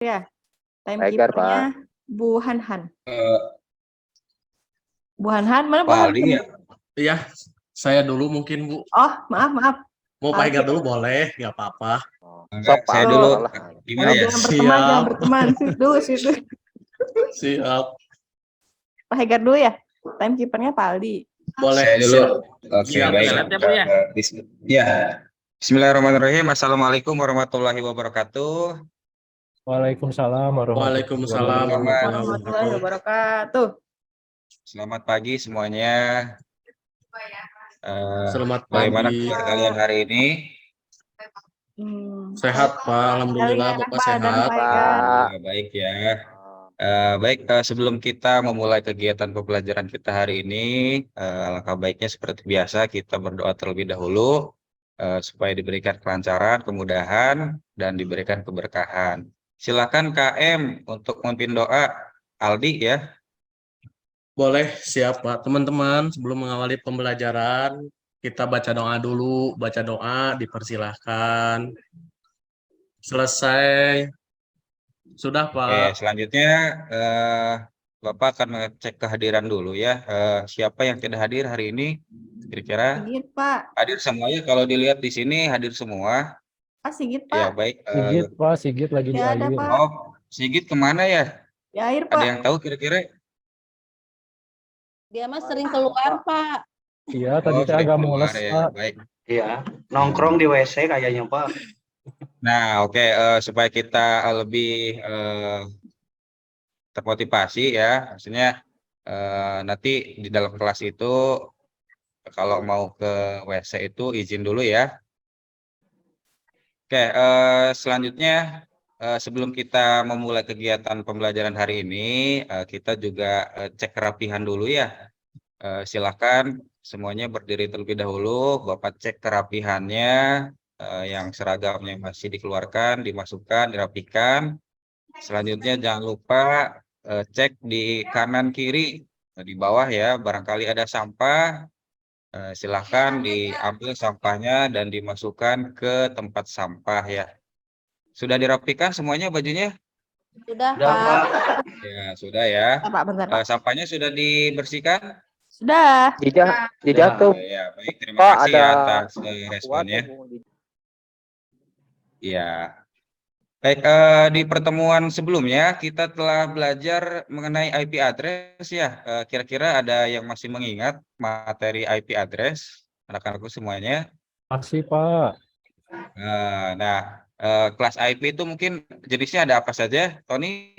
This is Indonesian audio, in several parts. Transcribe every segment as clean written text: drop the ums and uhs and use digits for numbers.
Ya, Tiger, timekeepernya Bu Hanhan. Eh, Bu Hanhan, mana Bu Pak Hanhan? Aldi ya? Iya, saya dulu mungkin Bu. Oh, maaf. Mau Pak Hegar dulu boleh, nggak apa-apa. Sok Saya Pak, dulu. lah. Gimana ya? Jangan berteman. Situ. Siap. Pak Hegar dulu ya. Timekeepernya Pak Aldi. Boleh. Saya dulu. Oke, Siap, baik. siap. Ya. Bismillahirrahmanirrahim. Assalamualaikum warahmatullahi wabarakatuh. Waalaikumsalam Waalaikumsalam warahmatullahi wabarakatuh. Selamat pagi semuanya. Selamat Bagaimana pagi. kabar kalian hari ini? Sehat Pak, alhamdulillah Bapak sehat. Baik ya. Baik, sebelum kita memulai kegiatan pembelajaran kita hari ini, alangkah baiknya seperti biasa kita berdoa terlebih dahulu supaya diberikan kelancaran, kemudahan, dan diberikan keberkahan. Silakan KM untuk memimpin doa. Aldi ya. Boleh, siap Pak. Teman-teman, sebelum mengawali pembelajaran, kita baca doa dulu. Baca doa, dipersilahkan. Selesai. Sudah Pak. Oke, selanjutnya Bapak akan mengecek kehadiran dulu ya. Siapa yang tidak hadir hari ini? Kira-kira Sigit, Pak. hadir semuanya. Kalau dilihat di sini hadir semua. Pak Sigit, Pak. Ya baik. Sigit Pak, Sigit lagi di air. Oh, Sigit kemana ya? Di air, Pak. Ada yang tahu kira-kira? Dia mah sering keluar, Pak. Iya, tadi saya agak mules, ya. Pak. Baik. Iya, nongkrong di WC kayaknya, Pak. Nah, oke, supaya kita lebih termotivasi ya, maksudnya nanti di dalam kelas itu kalau mau ke WC itu izin dulu ya. Oke, selanjutnya sebelum kita memulai kegiatan pembelajaran hari ini, kita juga cek kerapihan dulu ya. Silakan semuanya berdiri terlebih dahulu, Bapak cek kerapihannya, yang seragamnya masih dikeluarkan, dimasukkan, dirapikan. Selanjutnya jangan lupa cek di kanan kiri, di bawah ya, barangkali ada sampah, silakan diambil sampahnya dan dimasukkan ke tempat sampah ya. Sudah dirapikan semuanya bajunya? Sudah, Pak. Ya, sudah ya. Bentar, Pak. Sampahnya sudah dibersihkan? Sudah. Jatuh. Ya, baik. Terima Pak, kasih ya ada atas responnya. Ya. Baik, di pertemuan sebelumnya kita telah belajar mengenai IP address ya. Kira-kira ada yang masih mengingat materi IP address? Anak-anakku semuanya. Masih, Pak. Nah, kelas IP itu mungkin jenisnya ada apa saja, Tony?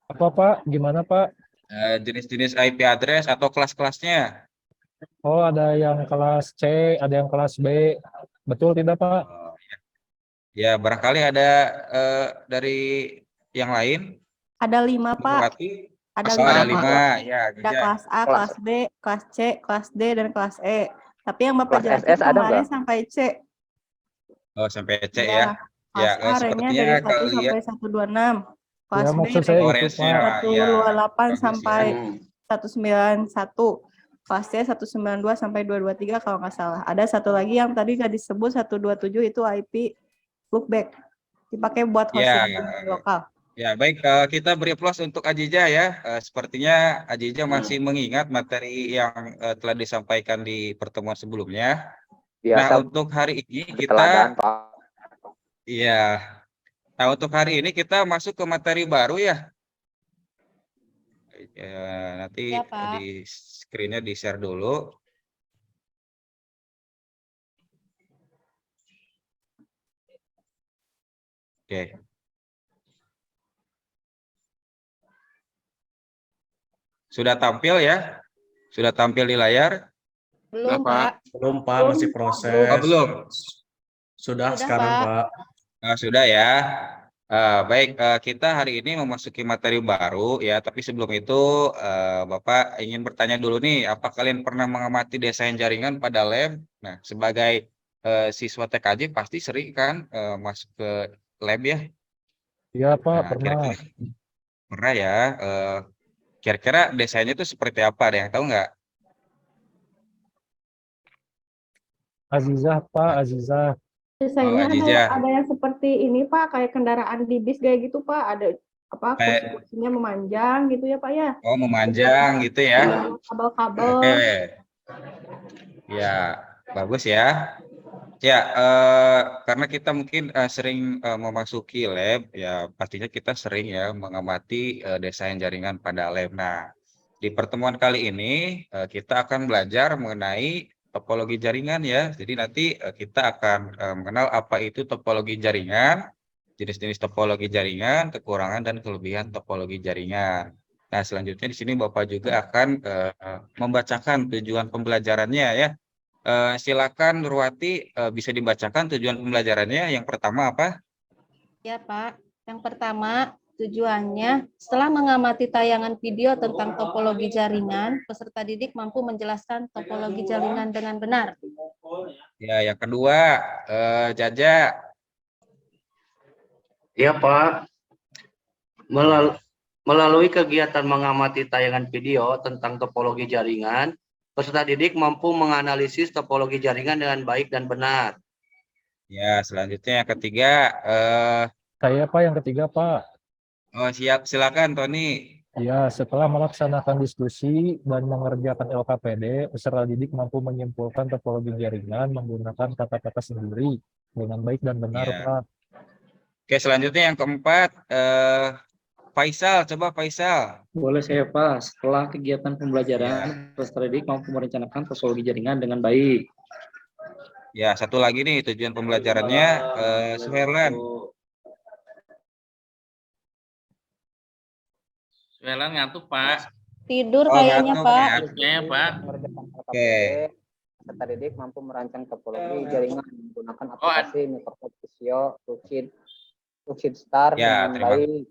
Apa, Pak? Gimana, Pak? Jenis-jenis IP address atau kelas-kelasnya? Oh, ada yang kelas C, ada yang kelas B. Betul tidak, Pak? Ya, barangkali ada dari yang lain. Ada 5, Pak. Ada 5. Ya, ada kelas A, kelas B, kelas C, kelas D, dan kelas E. Tapi yang Bapak Kelas jelasin SS ada kemarin nggak? sampai C. Oh, sampai C ya. Kelas A range-nya dari 1 sampai 126. Kelas Ya, B maksud saya itu, Pak. 128 sampai 191. Kelas C 192 sampai 223 kalau nggak salah. Ada satu lagi yang tadi nggak disebut 127 itu IP lookback. Dipakai buat hosting lokal. Ya, baik. Kita beri aplaus untuk Ajija ya. Sepertinya Ajija masih mengingat materi yang telah disampaikan di pertemuan sebelumnya. Biasa, Nah, untuk hari ini teladan, Pak. Iya. Nah, untuk hari ini kita masuk ke materi baru ya. Nanti Ya, Pak. di screen-nya di-share dulu. Oke. Sudah tampil ya? Sudah tampil di layar? Belum, Pak. Belum Pak, masih proses. Oh, belum. Sudah Sudah, sekarang Pak. Pak. Sudah ya. Baik, kita hari ini memasuki materi baru ya, tapi sebelum itu Bapak ingin bertanya dulu nih, apa kalian pernah mengamati desain jaringan pada lab? Nah, sebagai siswa TKJ pasti sering kan masuk ke lab ya? Iya, Pak, Nah, pernah. kira-kira pernah ya. Kira-kira desainnya itu seperti apa? Ada yang tahu nggak? Azizah, Pak, Azizah. Desainnya Aziza. ada yang seperti ini Pak, kayak kendaraan di bis kayak gitu Pak, ada apa Kayak- kursi-kursinya memanjang gitu ya Pak ya. Oh, memanjang gitu ya. Kabel-kabel. Oke. Ya, bagus ya. Ya, karena kita mungkin sering memasuki lab, ya pastinya kita sering ya mengamati desain jaringan pada lab. Nah, di pertemuan kali ini kita akan belajar mengenai topologi jaringan ya. Jadi nanti kita akan mengenal apa itu topologi jaringan, jenis-jenis topologi jaringan, kekurangan dan kelebihan topologi jaringan. Nah, selanjutnya di sini Bapak juga akan membacakan tujuan pembelajarannya ya. Silakan Nurwati, bisa dibacakan tujuan pembelajarannya. Yang pertama apa? Ya, Pak. Yang pertama, tujuannya setelah mengamati tayangan video tentang topologi jaringan, peserta didik mampu menjelaskan topologi jaringan dengan benar. Ya, yang kedua, Jaja. Iya Pak. Melalui kegiatan mengamati tayangan video tentang topologi jaringan, peserta didik mampu menganalisis topologi jaringan dengan baik dan benar. Ya, selanjutnya yang ketiga, Saya Pak yang ketiga Pak. oh siap, silakan Tony. Ya, setelah melaksanakan diskusi dan mengerjakan LKPD, peserta didik mampu menyimpulkan topologi jaringan menggunakan kata-kata sendiri dengan baik dan benar, Ya. Pak. Oke, selanjutnya yang keempat, Faisal, coba Faisal. Boleh saya Pak, setelah kegiatan pembelajaran, peserta didik mampu merencanakan topologi jaringan dengan baik. Ya, satu lagi nih tujuan pembelajarannya, Suherlan. Suherlan ngantuk, Pak. Tidur Oh, kayaknya, ngantuk Pak. ya. Kayaknya, Pak. Mengerjakan LKPD, Oke. peserta didik mampu merancang topologi jaringan menggunakan Oh, aplikasi Microsoft Visio, Lucid Star Ya, dengan baik.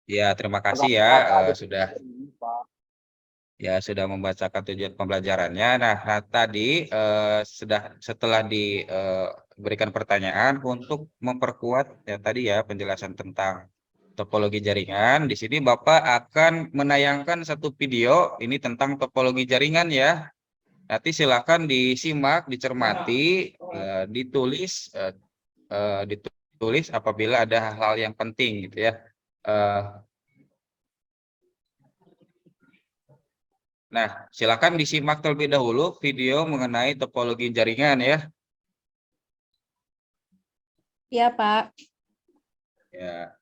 Ya, terima kasih ya sudah sudah membacakan tujuan pembelajarannya. Nah tadi setelah diberikan pertanyaan untuk memperkuat ya tadi ya penjelasan tentang topologi jaringan. Di sini Bapak akan menayangkan satu video ini tentang topologi jaringan ya. Nanti silakan disimak, dicermati, ditulis apabila ada hal-hal yang penting gitu ya. Nah, silakan disimak terlebih dahulu video mengenai topologi jaringan ya. Iya, Pak. Ya.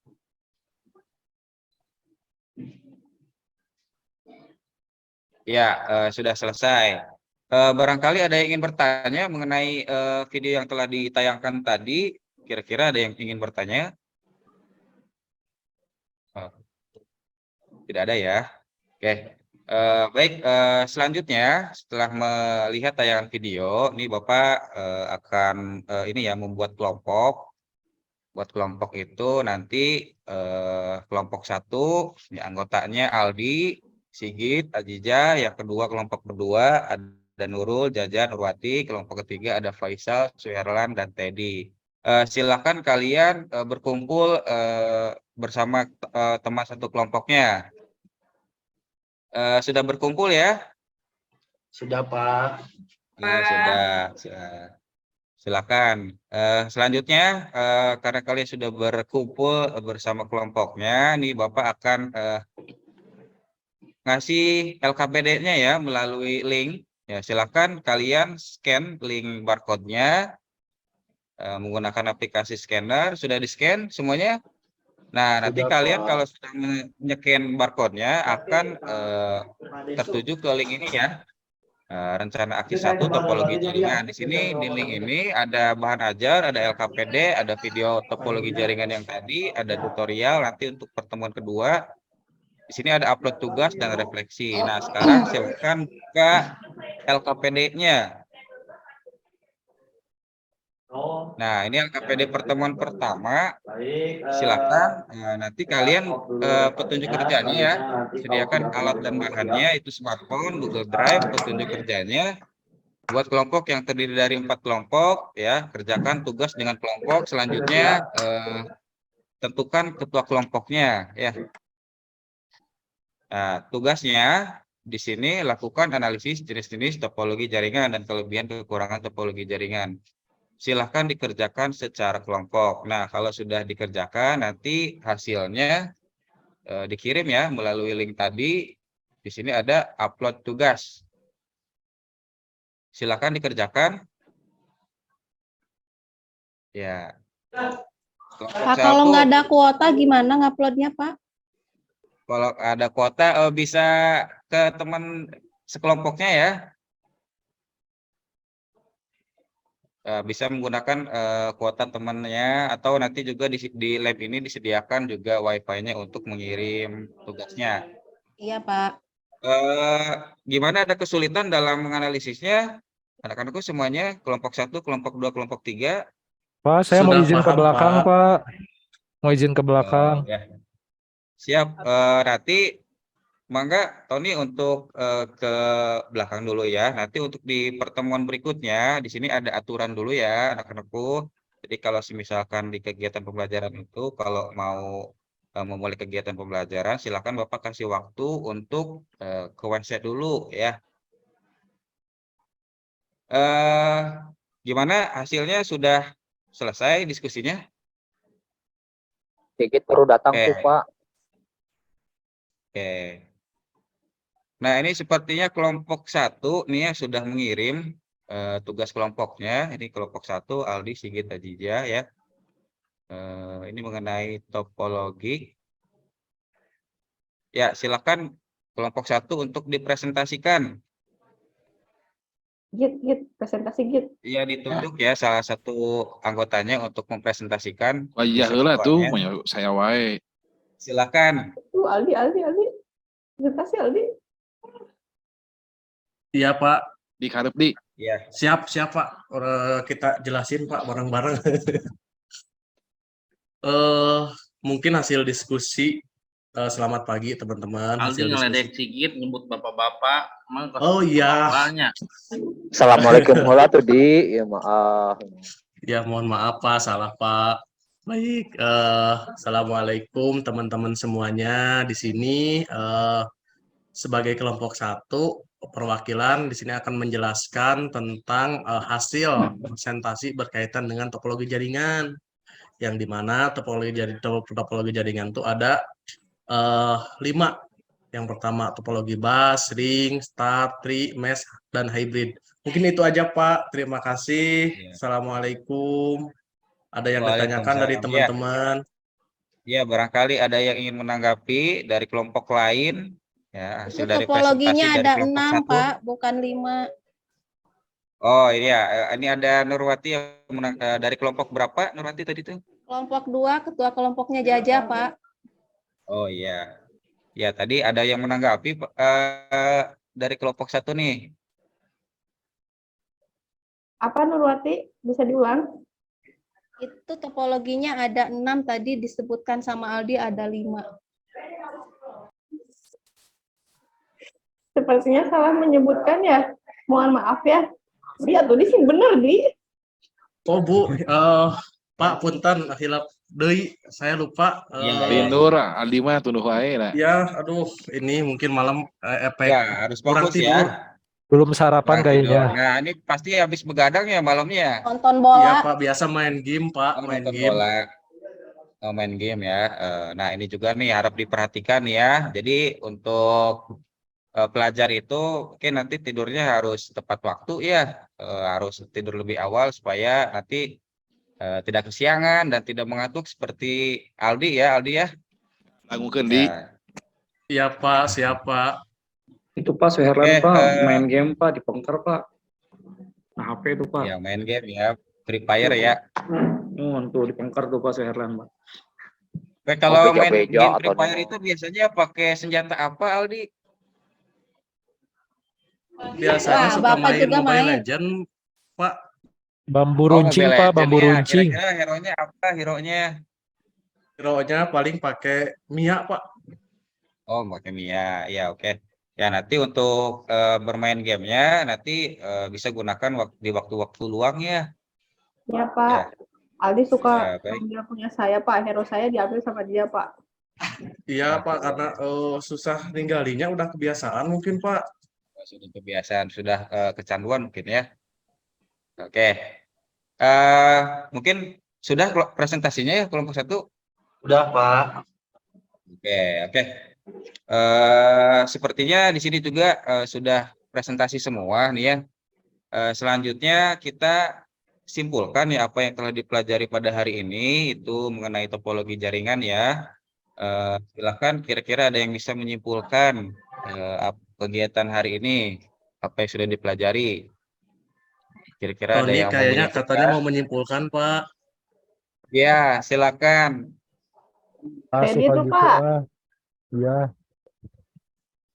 Ya, sudah selesai. Barangkali ada yang ingin bertanya mengenai video yang telah ditayangkan tadi. Kira-kira ada yang ingin bertanya? Oh, tidak ada ya. Oke. Baik, selanjutnya setelah melihat tayangan video, ini Bapak akan ini ya membuat kelompok. Buat kelompok itu nanti kelompok 1 ini anggotanya Aldi, Sigit, Aziza, yang kedua kelompok kedua ada Nurul, Jaja, Nurwati, kelompok ketiga ada Faisal, Suherlan, dan Teddy. Silakan kalian berkumpul bersama teman satu kelompoknya. Sudah berkumpul ya? Sudah Pak. Ya, sudah. Silakan. Selanjutnya, karena kalian sudah berkumpul bersama kelompoknya, nih Bapak akan ngasih LKPD-nya ya melalui link. Ya, silakan kalian scan link barcode-nya menggunakan aplikasi scanner. Sudah di-scan semuanya? Nah, nanti kalian kalau sudah men-scan barcode-nya akan tertuju ke link ini ya. Rencana aksi 1 topologi jaringan. Di sini di link ini ada bahan ajar, ada LKPD, ada video topologi jaringan yang tadi, ada tutorial nanti untuk pertemuan kedua. Di sini ada upload tugas dan refleksi. Nah, sekarang silakan buka LKPD-nya. Nah, ini LKPD pertemuan pertama. Silakan nanti kalian petunjuk kerjanya ya. Sediakan alat dan bahannya itu smartphone, Google Drive, petunjuk kerjanya. Buat kelompok yang terdiri dari 4 kelompok ya, kerjakan tugas dengan kelompok. Selanjutnya tentukan ketua kelompoknya ya. Nah, tugasnya di sini lakukan analisis jenis-jenis topologi jaringan dan kelebihan kekurangan topologi jaringan. silahkan dikerjakan secara kelompok. Nah, kalau sudah dikerjakan, nanti hasilnya dikirim ya melalui link tadi. Di sini ada upload tugas. Silahkan dikerjakan. Ya. Kelompok Pak, kalau satu, nggak ada kuota gimana nguploadnya, Pak? kalau ada kuota bisa ke teman sekelompoknya ya. Bisa menggunakan kuota temannya atau nanti juga di lab ini disediakan juga wifi-nya untuk mengirim tugasnya. Iya, Pak. Gimana, ada kesulitan dalam menganalisisnya? Anak-anakku semuanya kelompok 1, kelompok 2, kelompok 3. Pak, saya mau Sudah izin ke paham, belakang, Pak. Pak. Mau izin ke belakang. Ya. Siap. Nanti mangga Tony untuk ke belakang dulu ya. Nanti untuk di pertemuan berikutnya, di sini ada aturan dulu ya anak-anakku. Jadi kalau misalkan di kegiatan pembelajaran itu, kalau mau memulai kegiatan pembelajaran, silakan Bapak kasih waktu untuk ke WC dulu ya. Gimana hasilnya, sudah selesai diskusinya? Sigit baru datang tuh, Oke. Pak. Oke. Nah, ini sepertinya kelompok 1 nih ya sudah mengirim tugas kelompoknya. Ini kelompok 1, Aldi, Sigit, Ajija ya. Ini mengenai topologi. Ya, silakan kelompok 1 untuk dipresentasikan. Git, presentasi Git. Iya, ditunjuk ya salah satu anggotanya untuk mempresentasikan. Wah iya Bisa heula tuh, ketuanya. saya wae. Silakan. Aldi. Presentasi Aldi. Iya, Pak. Di karep di. Ya. Siap, Pak. Kita jelasin, Pak, bareng-bareng. Mungkin hasil diskusi. Selamat pagi, teman-teman. Aldi ngeledek Sigit, nyebut bapak-bapak. Oh iya. Assalamualaikum warahmatullahi tuh di. Ya maaf. Ya, mohon maaf, Pak. Salah, Pak. Baik. Assalamualaikum, teman-teman semuanya. Di sini sebagai kelompok 1, perwakilan di sini akan menjelaskan tentang hasil presentasi berkaitan dengan topologi jaringan, yang dimana topologi jaringan itu ada 5. Yang pertama topologi bus, ring, star, tree, mesh, dan hybrid. Mungkin itu aja, Pak. Terima kasih. Ya. Assalamualaikum. Ada yang ditanyakan dari teman-teman? Ya, barangkali ada yang ingin menanggapi dari kelompok lain. Ya, hasil dari presentasi Topologinya dari ada kelompok 6, 1. Pak, bukan 5. Oh iya, ini ada Nurwati yang dari kelompok berapa, Nurwati tadi tuh? Kelompok 2, ketua kelompoknya Jaja, Pak. Oh iya. Ya, tadi ada yang menanggapi dari kelompok 1 nih. Apa Nurwati? Bisa diulang? Itu topologinya ada 6, tadi disebutkan sama Aldi ada 5. Sepertinya salah menyebutkan ya. Mohon maaf ya. Dia tuh di sini bener, Di. Oh, Bu. Pak, punten, hilap deui. Saya lupa. Lindur, Aldi mah tunduh wae lah. Ya, aduh, ini mungkin malam efek Ya, harus kurang fokus tidur. ya. Belum sarapan Kurang tidur. kayaknya. Nah, ini pasti habis begadang ya malamnya. Nonton Iya, bola. Pak, biasa main game, Pak, main Nonton game. bola. Main game ya. Nah, ini juga nih harap diperhatikan ya. Jadi untuk pelajar itu mungkin nanti tidurnya harus tepat waktu ya. Harus tidur lebih awal supaya nanti tidak kesiangan dan tidak mengantuk seperti Aldi ya, Lagukeun di. Ya. Iya, Pak, siap, Pak. Itu Pak Suherlan, Oke, Pak, main game Pak, di Pongker Pak. Nah, HP itu Pak. Ya, main game ya, Free Fire ya. Tuh di Pongker tuh Pak Suherlan, Pak. Oke, kalau main beja-beja game Free atau Fire itu biasanya pakai senjata apa, Aldi? Biasanya Wah, suka Bapak main juga Mobile main. Legend, Pak. Bambu Oh, runcing, Mobile Pak, Legends bambu ya. runcing. Kira-kira hero-nya apa, hero-nya? Hero-nya paling pakai Mia, Pak. Oh, pakai Mia. Ya, oke. Ya, nanti untuk bermain gamenya nanti bisa gunakan di waktu-waktu luang ya. Ya, Pak. Ya. Aldi suka Ya, baik. ambil punya saya, Pak. Hero saya diambil sama dia, Pak. Iya, Pak, karena susah ninggalinya udah kebiasaan mungkin, Pak. Sudah kebiasaan, sudah kecanduan mungkin ya. Oke. Mungkin sudah presentasinya ya kelompok 1? Udah, Pak. Oke. Sepertinya di sini juga sudah presentasi semua nih ya. Selanjutnya kita simpulkan ya apa yang telah dipelajari pada hari ini itu mengenai topologi jaringan ya. Silakan kira-kira ada yang bisa menyimpulkan kegiatan hari ini, apa yang sudah dipelajari. Kira-kira ada Tony yang mau kayaknya katanya menyimpulkan? mau menyimpulkan, Pak. Ya, silakan. Ready Suka tuh, gitu Pak. Ya.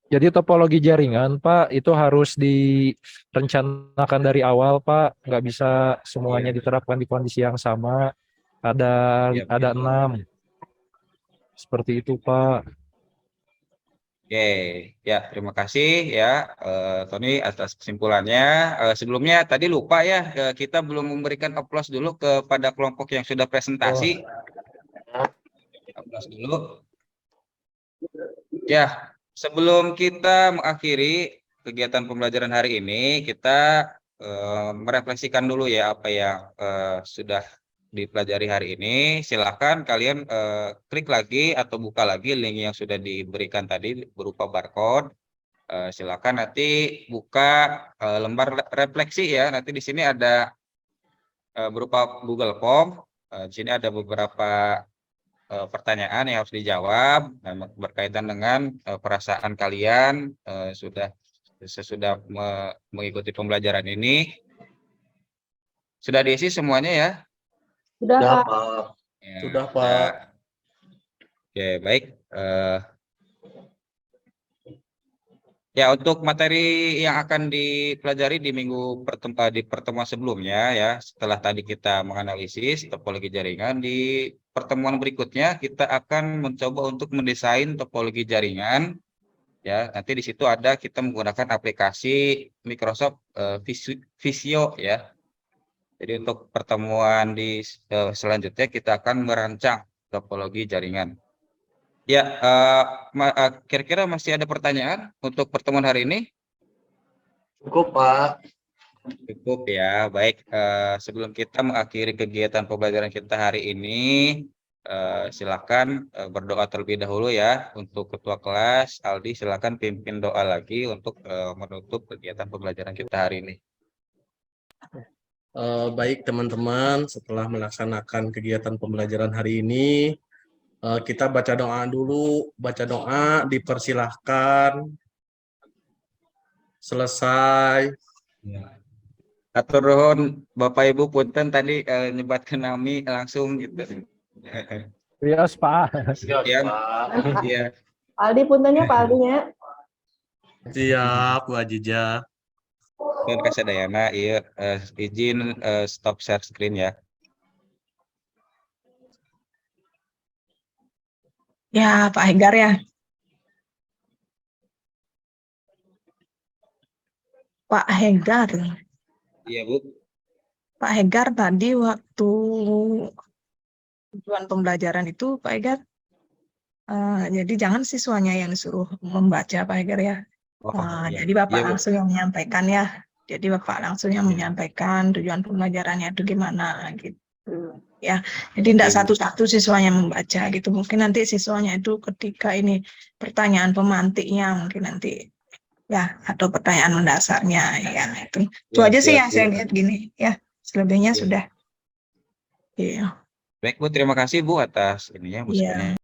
Jadi topologi jaringan, Pak, itu harus direncanakan dari awal, Pak. Nggak bisa semuanya diterapkan di kondisi yang sama. Ada Iya, ada 6. Seperti itu, Pak. Oke, ya terima kasih ya Tony atas kesimpulannya. Sebelumnya tadi lupa ya kita belum memberikan aplaus dulu kepada kelompok yang sudah presentasi. Aplaus dulu. Ya, sebelum kita mengakhiri kegiatan pembelajaran hari ini, kita merefleksikan dulu ya apa yang sudah dipelajari hari ini. Silakan kalian klik lagi atau buka lagi link yang sudah diberikan tadi berupa barcode. Silakan nanti buka lembar refleksi ya. Nanti di sini ada berupa Google Form. Di sini ada beberapa pertanyaan yang harus dijawab berkaitan dengan perasaan kalian sesudah mengikuti pembelajaran ini. Sudah diisi semuanya ya? Sudah, Udah, Pak. Pak. Ya, Sudah, Pak. Oke, baik. Ya, untuk materi yang akan dipelajari di di pertemuan sebelumnya ya, setelah tadi kita menganalisis topologi jaringan, di pertemuan berikutnya kita akan mencoba untuk mendesain topologi jaringan. Ya, nanti di situ ada kita menggunakan aplikasi Microsoft Visio ya. Jadi untuk pertemuan selanjutnya kita akan merancang topologi jaringan. Ya, kira-kira masih ada pertanyaan untuk pertemuan hari ini? Cukup, Pak. Cukup ya, baik. Sebelum kita mengakhiri kegiatan pembelajaran kita hari ini, silakan berdoa terlebih dahulu ya. Untuk Ketua Kelas, Aldi, silakan pimpin doa lagi untuk menutup kegiatan pembelajaran kita hari ini. Baik teman-teman, setelah melaksanakan kegiatan pembelajaran hari ini, kita baca doa dulu. Baca doa, dipersilahkan. Selesai. Atur nuhun Bapak Ibu punten tadi nyebatkan nami langsung gitu. Yes, Pak. Ya, iya. Aldi puntennya, Pak Aldinya. Siap, Bu Ajija. Dan kasadayana, iya izin stop share screen ya. Ya, Pak Hegar ya. Pak Hegar. Iya, Bu. Pak Hegar tadi waktu tujuan pembelajaran itu, Pak Hegar, jadi jangan siswanya yang disuruh membaca, Pak Hegar ya. Iya. Jadi Bapak Iya, Bu. langsung yang menyampaikan ya. Jadi Bapak langsung yang menyampaikan tujuan pembelajarannya itu gimana gitu. Ya, jadi tidak Iya, Bu. satu-satu siswanya membaca gitu. Mungkin nanti siswanya itu ketika ini pertanyaan pemantiknya mungkin nanti ya atau pertanyaan mendasarnya ya itu. Itu Ya, aja sih siap, yang Bu. saya lihat gini ya. Selebihnya Iya. sudah. Iya. Baik, Bu, terima kasih Bu atas ininya, Iya. masukannya.